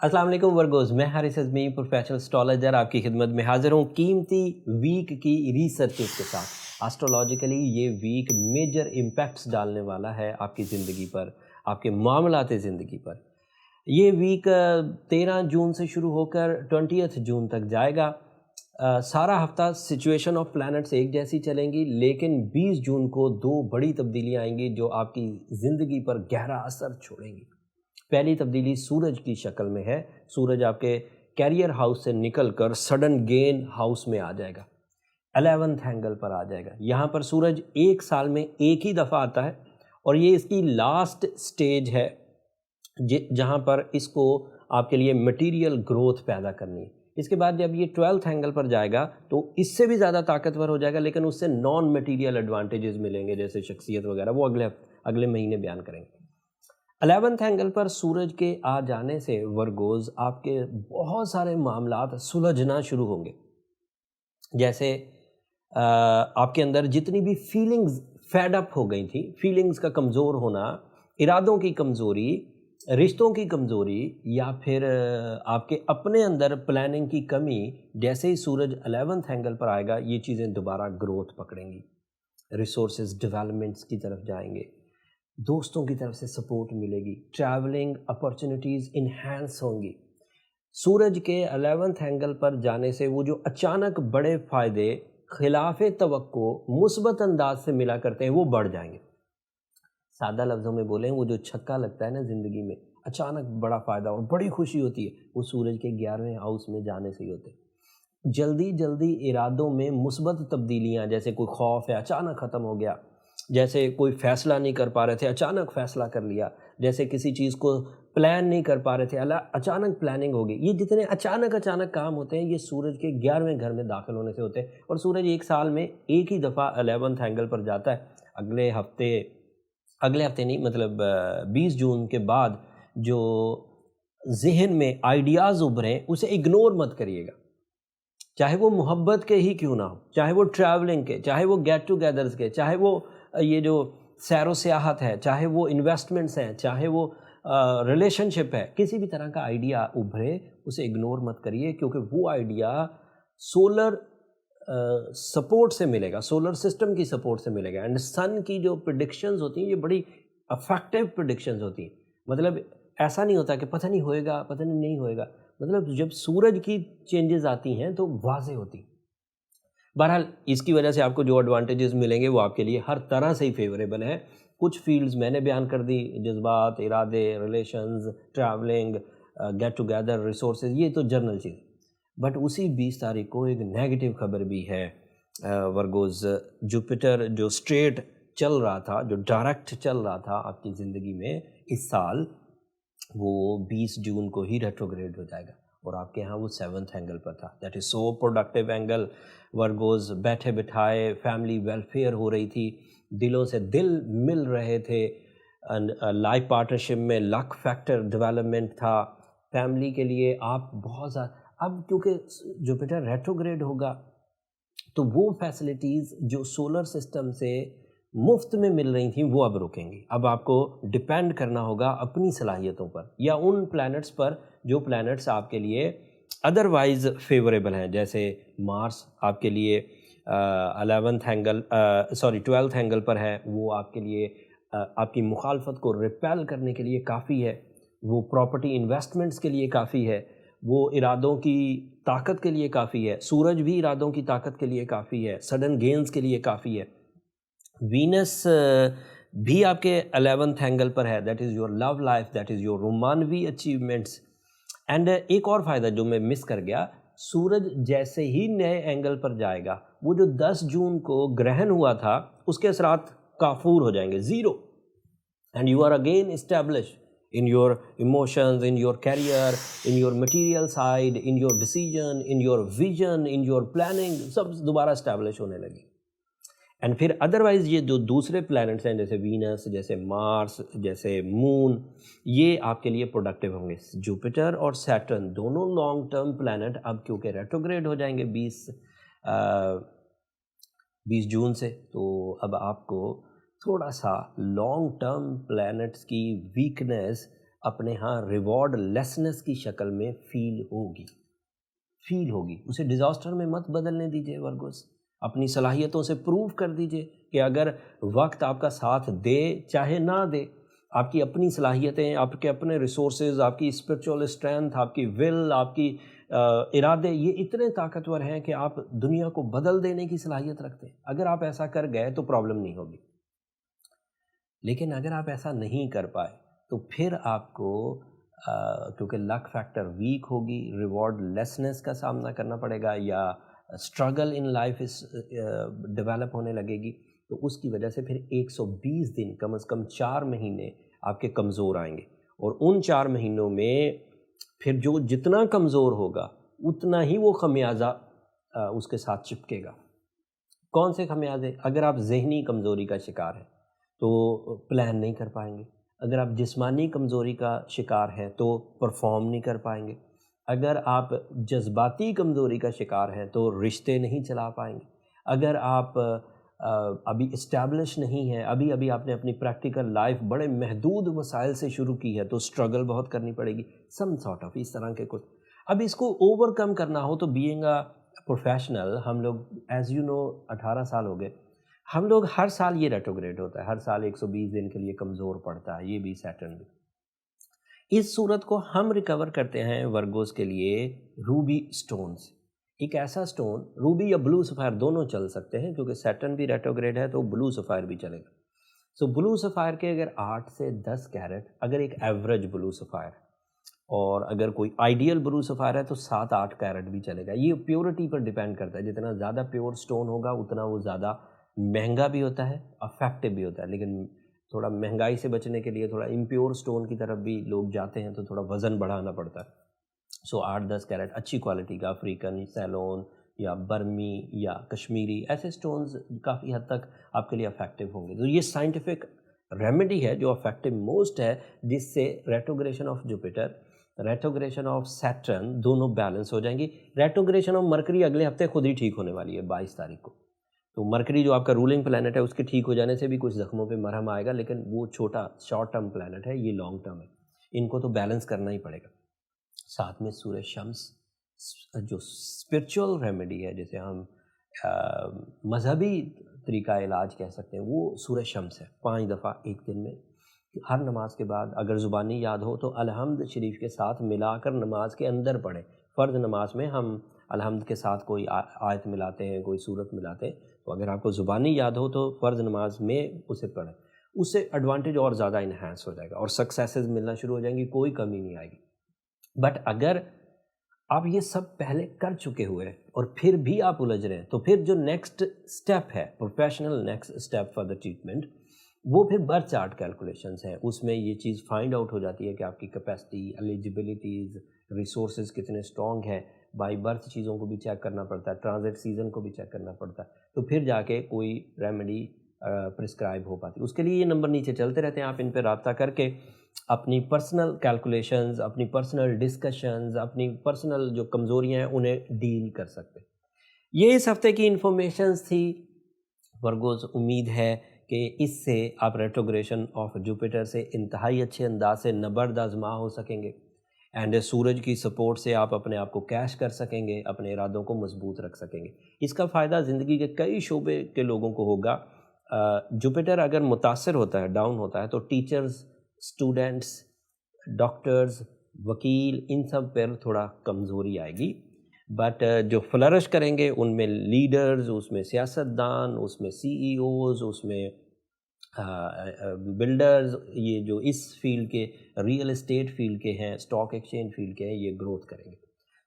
السلام علیکم ورگوز، میں حارث اعظمی پروفیشنل اسٹرالوجر آپ کی خدمت میں حاضر ہوں قیمتی ویک کی ریسرچز کے ساتھ۔ اسٹرولوجیکلی یہ ویک میجر امپیکٹس ڈالنے والا ہے آپ کی زندگی پر، آپ کے معاملات زندگی پر۔ یہ ویک 13 جون سے شروع ہو کر 20 جون تک جائے گا۔ سارا ہفتہ سچویشن آف پلانٹس ایک جیسی چلیں گی، لیکن 20 جون کو دو بڑی تبدیلیاں آئیں گی جو آپ کی زندگی پر گہرا اثر چھوڑیں گی۔ پہلی تبدیلی سورج کی شکل میں ہے۔ سورج آپ کے کیریئر ہاؤس سے نکل کر سڈن گین ہاؤس میں آ جائے گا، 11th اینگل پر آ جائے گا۔ یہاں پر سورج ایک سال میں ایک ہی دفعہ آتا ہے اور یہ اس کی لاسٹ سٹیج ہے جہاں پر اس کو آپ کے لیے مٹیریل گروتھ پیدا کرنی ہے۔ اس کے بعد جب یہ 12th اینگل پر جائے گا تو اس سے بھی زیادہ طاقتور ہو جائے گا، لیکن اس سے نان مٹیریل ایڈوانٹیجز ملیں گے جیسے شخصیت وغیرہ، وہ اگلے مہینے بیان کریں گے۔ 11th اینگل پر سورج کے آ جانے سے ورگوز آپ کے بہت سارے معاملات سلجھنا شروع ہوں گے، جیسے آپ کے اندر جتنی بھی فیلنگز فیڈ اپ ہو گئی تھیں، فیلنگز کا کمزور ہونا، ارادوں کی کمزوری، رشتوں کی کمزوری، یا پھر آپ کے اپنے اندر پلاننگ کی کمی، جیسے ہی سورج 11th اینگل پر آئے گا یہ چیزیں دوبارہ گروتھ پکڑیں گی، ریسورسز ڈیولپمنٹس کی طرف جائیں گے، دوستوں کی طرف سے سپورٹ ملے گی، ٹریولنگ اپرچونیٹیز انہینس ہوں گی۔ سورج کے 11th اینگل پر جانے سے وہ جو اچانک بڑے فائدے خلاف توقع مثبت انداز سے ملا کرتے ہیں وہ بڑھ جائیں گے۔ سادہ لفظوں میں بولیں، وہ جو چھکا لگتا ہے نا زندگی میں، اچانک بڑا فائدہ اور بڑی خوشی ہوتی ہے، وہ سورج کے 11ویں ہاؤس میں جانے سے ہی ہوتے ہیں۔ جلدی ارادوں میں مثبت تبدیلیاں، جیسے کوئی خوف ہے اچانک ختم ہو گیا، جیسے کوئی فیصلہ نہیں کر پا رہے تھے اچانک فیصلہ کر لیا، جیسے کسی چیز کو پلان نہیں کر پا رہے تھے اچانک پلاننگ ہوگی۔ یہ جتنے اچانک کام ہوتے ہیں یہ سورج کے 11ویں گھر میں داخل ہونے سے ہوتے ہیں، اور سورج ایک سال میں ایک ہی دفعہ 11th اینگل پر جاتا ہے۔ اگلے ہفتے نہیں، مطلب 20 جون کے بعد جو ذہن میں آئیڈیاز ابھریں اسے اگنور مت کریے گا، چاہے وہ محبت کے ہی کیوں نہ ہو، چاہے وہ ٹریولنگ کے، چاہے وہ گیٹ ٹوگیدرز کے، چاہے وہ یہ جو سیر و سیاحت ہے، چاہے وہ انویسٹمنٹس ہیں، چاہے وہ ریلیشن شپ ہے، کسی بھی طرح کا آئیڈیا ابھرے اسے اگنور مت کریے، کیونکہ وہ آئیڈیا سولر سپورٹ سے ملے گا، سولر سسٹم کی سپورٹ سے ملے گا۔ اینڈ سن کی جو پریڈکشنز ہوتی ہیں یہ بڑی افیکٹو پریڈکشنز ہوتی ہیں، مطلب ایسا نہیں ہوتا کہ پتہ نہیں ہوئے گا، پتہ نہیں ہوئے گا، مطلب جب سورج کی چینجز آتی ہیں تو واضح ہوتی ہیں۔ بہرحال اس کی وجہ سے آپ کو جو ایڈوانٹیجز ملیں گے وہ آپ کے لیے ہر طرح سے ہی فیوریبل ہیں۔ کچھ فیلڈز میں نے بیان کر دی، جذبات، ارادے، relations, travelling, get together, resources, یہ تو جنرل چیز۔ بٹ اسی 20 تاریخ کو ایک نیگیٹو خبر بھی ہے ورگوز۔ جوپیٹر جو اسٹریٹ چل رہا تھا، جو ڈائریکٹ چل رہا تھا آپ کی زندگی میں اس سال، وہ 20 جون کو ہی ریٹروگریڈ ہو جائے گا، اور آپ کے ہاں وہ 7th اینگل پر تھا۔ That is so productive angle ورگوز۔ بیٹھے بٹھائے فیملی ویلفیئر ہو رہی تھی، دلوں سے دل مل رہے تھے، لائف پارٹنرشپ میں لک فیکٹر ڈیولپمنٹ تھا فیملی کے لیے۔ آپ بہت زیادہ اب کیونکہ جوپیٹر ریٹروگریڈ ہوگا تو وہ فیسلٹیز جو سولر سسٹم سے مفت میں مل رہی تھیں وہ اب رکیں گی۔ اب آپ کو ڈپینڈ کرنا ہوگا اپنی صلاحیتوں پر یا ان پلانٹس پر جو پلانٹس آپ کے لیے ادروائز فیوریبل ہیں، جیسے مارس آپ کے لیے 12th اینگل پر ہے، وہ آپ کے لیے آپ کی مخالفت کو ریپیل کرنے کے لیے کافی ہے، وہ پراپرٹی انویسٹمنٹس کے لیے کافی ہے، وہ ارادوں کی طاقت کے لیے کافی ہے۔ سورج بھی ارادوں کی طاقت کے لیے کافی ہے، سڈن گینز کے لیے کافی ہے۔ وینس بھی آپ کے 11th اینگل پر ہے، that is your love life, that is your رومانوی اچیومنٹس۔ اینڈ ایک اور فائدہ جو میں مس کر گیا، سورج جیسے ہی نئے اینگل پر جائے گا، وہ جو 10 جون کو گرہن ہوا تھا اس کے اثرات کافور ہو جائیں گے، zero, and you are again establish in your emotions, in your career, in your material side, in your decision, in your vision, in your planning، سب دوبارہ اسٹیبلش ہونے لگے۔ اینڈ پھر ادروائز یہ جو دوسرے پلانٹس ہیں جیسے وینس، جیسے مارس، جیسے مون، یہ آپ کے لیے پروڈکٹیو ہوں گے۔ جوپیٹر اور سیٹرن دونوں لانگ ٹرم پلانٹ اب کیونکہ ریٹروگریڈ ہو جائیں گے 20 جون سے، تو اب آپ کو تھوڑا سا لانگ ٹرم پلانٹس کی ویکنس اپنے ہاں ریوارڈ لیسنس کی شکل میں فیل ہوگی، اسے ڈیزاسٹر میں مت بدلنے دیجیے ورگوز، اپنی صلاحیتوں سے پروو کر دیجیے کہ اگر وقت آپ کا ساتھ دے چاہے نہ دے، آپ کی اپنی صلاحیتیں، آپ کے اپنے ریسورسز، آپ کی اسپرچول اسٹرینتھ، آپ کی ول، آپ کی ارادے، یہ اتنے طاقتور ہیں کہ آپ دنیا کو بدل دینے کی صلاحیت رکھتے ہیں۔ اگر آپ ایسا کر گئے تو پرابلم نہیں ہوگی، لیکن اگر آپ ایسا نہیں کر پائے تو پھر آپ کو کیونکہ لک فیکٹر ویک ہوگی، ریوارڈ لیسنس کا سامنا کرنا پڑے گا، یا اسٹرگل ان لائف ڈیولپ ہونے لگے گی، تو اس کی وجہ سے پھر 120 دن کم از کم 4 مہینے آپ کے کمزور آئیں گے، اور ان 4 مہینوں میں پھر جو جتنا کمزور ہوگا اتنا ہی وہ خمیازہ اس کے ساتھ چپکے گا۔ کون سے خمیازے؟ اگر آپ ذہنی کمزوری کا شکار ہیں تو پلان نہیں کر پائیں گے، اگر آپ جسمانی کمزوری کا شکار ہیں تو پرفارم نہیں کر پائیں گے، اگر آپ جذباتی کمزوری کا شکار ہیں تو رشتے نہیں چلا پائیں گے، اگر آپ ابھی اسٹیبلش نہیں ہیں، ابھی آپ نے اپنی پریکٹیکل لائف بڑے محدود وسائل سے شروع کی ہے تو اسٹرگل بہت کرنی پڑے گی، سم سارٹ آف اس طرح کے کچھ۔ اب اس کو اوور کم کرنا ہو تو بینگ اے پروفیشنل، ہم لوگ ایز یو نو 18 سال ہو گئے، ہم لوگ ہر سال یہ ریٹروگریڈ ہوتا ہے، ہر سال 120 دن کے لیے کمزور پڑتا ہے، یہ بھی سیٹرن بھی۔ اس صورت کو ہم ریکور کرتے ہیں ورگوز کے لیے روبی سٹون سے۔ ایک ایسا سٹون، روبی یا بلو سفائر دونوں چل سکتے ہیں، کیونکہ سیٹرن بھی ریٹروگریڈ ہے تو بلو سفائر بھی چلے گا۔ سو بلو سفائر کے اگر 8 سے 10 کیرٹ، اگر ایک ایوریج بلو سفائر، اور اگر کوئی آئیڈیل بلو سفائر ہے تو 7-8 کیرٹ بھی چلے گا۔ یہ پیورٹی پر ڈیپینڈ کرتا ہے، جتنا زیادہ پیور سٹون ہوگا اتنا وہ زیادہ مہنگا بھی ہوتا ہے، افیکٹو بھی ہوتا ہے، لیکن تھوڑا مہنگائی سے بچنے کے لیے تھوڑا امپیور سٹون کی طرف بھی لوگ جاتے ہیں تو تھوڑا وزن بڑھانا پڑتا ہے۔ سو 8-10 کیرٹ اچھی کوالٹی کا افریقن، سیلون یا برمی یا کشمیری، ایسے سٹونز کافی حد تک آپ کے لیے افیکٹو ہوں گے۔ تو یہ سائنٹیفک ریمیڈی ہے جو افیکٹو موسٹ ہے، جس سے ریٹروگریشن آف جوپیٹر، ریٹروگریشن آف سیٹرن دونوں بیلنس ہو جائیں گی۔ ریٹروگریشن آف مرکری اگلے ہفتے خود ہی ٹھیک ہونے والی ہے 22 تاریخ کو، تو مرکری جو آپ کا رولنگ پلانٹ ہے اس کے ٹھیک ہو جانے سے بھی کچھ زخموں پہ مرہم آئے گا، لیکن وہ چھوٹا شارٹ ٹرم پلانٹ ہے، یہ لانگ ٹرم ہے، ان کو تو بیلنس کرنا ہی پڑے گا۔ ساتھ میں سورہ شمس جو اسپرچول ریمیڈی ہے، جسے ہم مذہبی طریقہ علاج کہہ سکتے ہیں، وہ سورہ شمس ہے۔ 5 دفعہ ایک دن میں ہر نماز کے بعد اگر زبانی یاد ہو تو الحمد شریف کے ساتھ ملا کر نماز کے اندر پڑھیں۔ فرض نماز میں ہم الحمد کے ساتھ کوئی آیت ملاتے ہیں، کوئی صورت ملاتے ہیں، تو اگر آپ کو زبانی یاد ہو تو فرض نماز میں اسے پڑھیں، اس سے ایڈوانٹیج اور زیادہ انہینس ہو جائے گا اور سکسیسز ملنا شروع ہو جائیں گی، کوئی کمی نہیں آئے گی۔ بٹ اگر آپ یہ سب پہلے کر چکے ہوئے اور پھر بھی آپ الجھ رہے ہیں، تو پھر جو نیکسٹ سٹیپ ہے، professional next step for the treatment, وہ پھر برتھ چارٹ کیلکولیشنز ہیں۔ اس میں یہ چیز فائنڈ آؤٹ ہو جاتی ہے کہ آپ کی کیپیسٹی، ایلیجبلٹیز، ریسورسز کتنے اسٹرانگ ہیں، بائی برتھ چیزوں کو بھی چیک کرنا پڑتا ہے، ٹرانزٹ سیزن کو بھی چیک کرنا پڑتا ہے، تو پھر جا کے کوئی ریمیڈی پرسکرائب ہو پاتی۔ اس کے لیے یہ نمبر نیچے چلتے رہتے ہیں، آپ ان پہ رابطہ کر کے اپنی پرسنل کیلکولیشنز، اپنی پرسنل ڈسکشنز، اپنی پرسنل جو کمزوریاں ہیں انہیں ڈیل کر سکتے ہیں۔ یہ اس ہفتے کی انفارمیشنز تھی ورگوز، امید ہے کہ اس سے آپ ریٹروگریشن آف جوپیٹر سے انتہائی اچھے انداز سے نبرد آزما ہو سکیں گے، اینڈ سورج کی سپورٹ سے آپ اپنے آپ کو کیش کر سکیں گے، اپنے ارادوں کو مضبوط رکھ سکیں گے۔ اس کا فائدہ زندگی کے کئی شعبے کے لوگوں کو ہوگا۔ جوپیٹر اگر متاثر ہوتا ہے، ڈاؤن ہوتا ہے، تو ٹیچرز، اسٹوڈنٹس، ڈاکٹرز، وکیل، ان سب پر تھوڑا کمزوری آئے گی، بٹ جو فلرش کریں گے ان میں لیڈرز، اس میں سیاستدان، اس میں سی ای اوز، اس میں بلڈرز، یہ جو اس فیلڈ کے، ریئل اسٹیٹ فیلڈ کے ہیں، اسٹاک ایکسچینج فیلڈ کے ہیں، یہ گروتھ کریں گے۔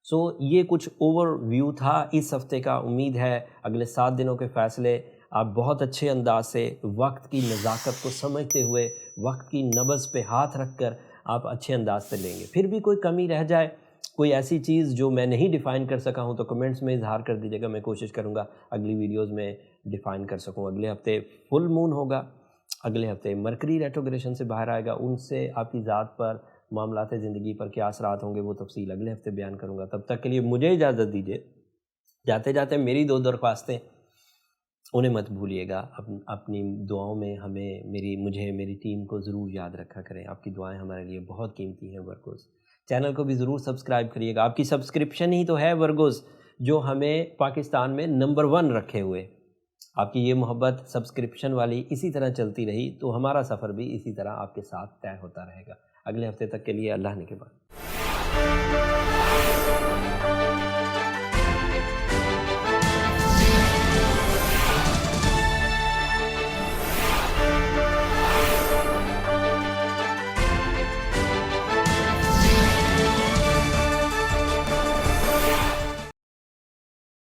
سو یہ کچھ اوور ویو تھا اس ہفتے کا۔ امید ہے اگلے 7 دنوں کے فیصلے آپ بہت اچھے انداز سے، وقت کی نزاکت کو سمجھتے ہوئے، وقت کی نبض پہ ہاتھ رکھ کر آپ اچھے انداز سے لیں گے۔ پھر بھی کوئی کمی رہ جائے، کوئی ایسی چیز جو میں نہیں ڈیفائن کر سکا ہوں، تو کمنٹس میں اظہار کر دیجیے گا، میں کوشش کروں گا اگلی ویڈیوز میں ڈیفائن کر سکوں۔ اگلے ہفتے فل مون ہوگا، اگلے ہفتے مرکری ریٹروگریشن سے باہر آئے گا، ان سے آپ کی ذات پر، معاملات زندگی پر کیا اثرات ہوں گے وہ تفصیل اگلے ہفتے بیان کروں گا۔ تب تک کے لیے مجھے اجازت دیجیے، جاتے جاتے میری 2 درخواستیں۔ انہیں مت بھولیے گا، اپنی دعاؤں میں ہمیں مجھے میری ٹیم کو ضرور یاد رکھا کریں، آپ کی دعائیں ہمارے لیے بہت قیمتی ہیں ورگوز۔ چینل کو بھی ضرور سبسکرائب کریے گا، آپ کی سبسکرپشن ہی تو ہے ورگوز جو ہمیں پاکستان میں نمبر 1 رکھے ہوئے۔ آپ کی یہ محبت سبسکرپشن والی اسی طرح چلتی رہی تو ہمارا سفر بھی اسی طرح آپ کے ساتھ طے ہوتا رہے گا۔ اگلے ہفتے تک کے لیے اللہ نے کے بعد